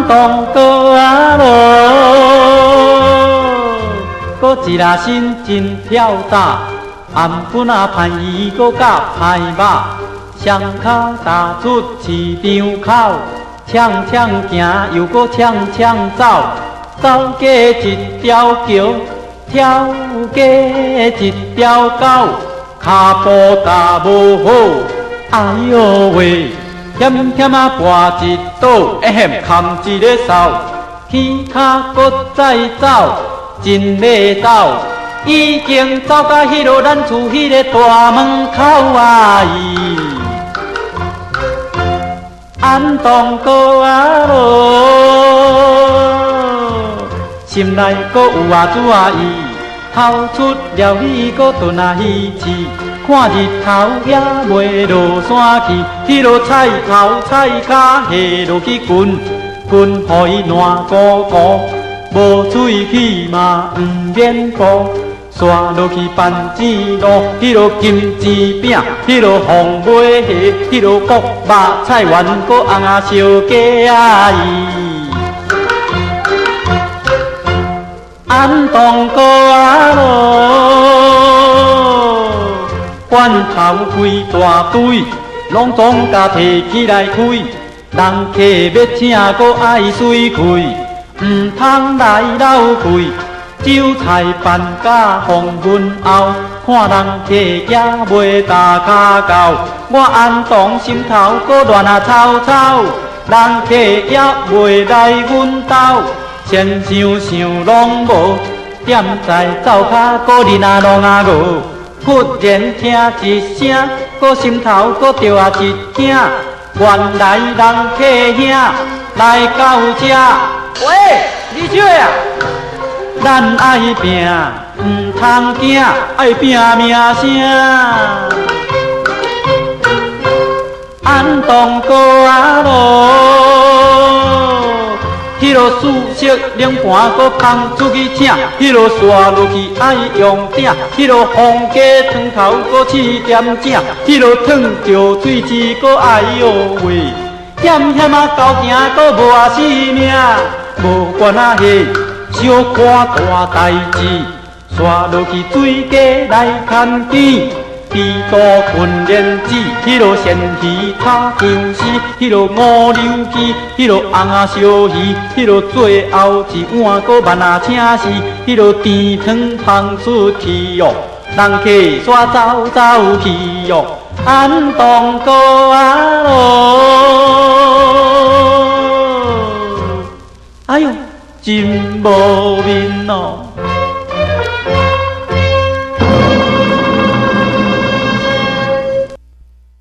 东哥啊无，搁一拉身真跳打，暗棍啊攀伊搁甲歹肉，双脚踏出市场口，呛呛行又搁呛呛走，走过一条桥，跳过一条狗，骹步踏无好，哎呦喂！险险啊跋一倒，扛一个扫，起骹搁再走，真累走，已经走到迄落咱厝迄个大门口啊！安东哥啊无，心内搁有阿主阿姨，透出了你搁吞啊鱼翅。看日头也袂落山去，迄落菜头菜脚下落去滚，滚互伊烂糊糊，无喙齿嘛毋免顾，刷落去番薯路，迄落金钱饼，迄落红尾虾，迄落国肉菜圆，搁红啊烧鸡啊安东哥啊罐头规大堆，拢总甲摕起来开。人客要请，搁爱水开，毋通来漏气。酒菜办甲放阮后，看人客也袂大骹到。我安东心头搁乱啊吵吵，人客也袂来阮兜。先想想拢无，点在灶骹搁日啊弄啊无。忽然听一声，搁心头搁着啊一惊，原来人客兄来到这。喂，李小啊，咱爱拼，唔通惊，爱拼命声。安东哥啊迄落四色冷盘搁放出去请，迄落刷落去爱用鼎，迄落红鸡汤头搁试点正，迄落烫着喙齿搁哎呦喂，险险啊交行搁无啊性命，无管啊嘿，小可大代志，刷落去水鸡来牵见。猪肚训练子，迄落鲜鱼炒姜丝，迄落五柳鸡，迄落红啊烧鱼，迄落最后一碗搁慢啊请示，迄落甜汤放出去哟，人客煞走走去哟，安东哥啊咯，哎呦真无面哦。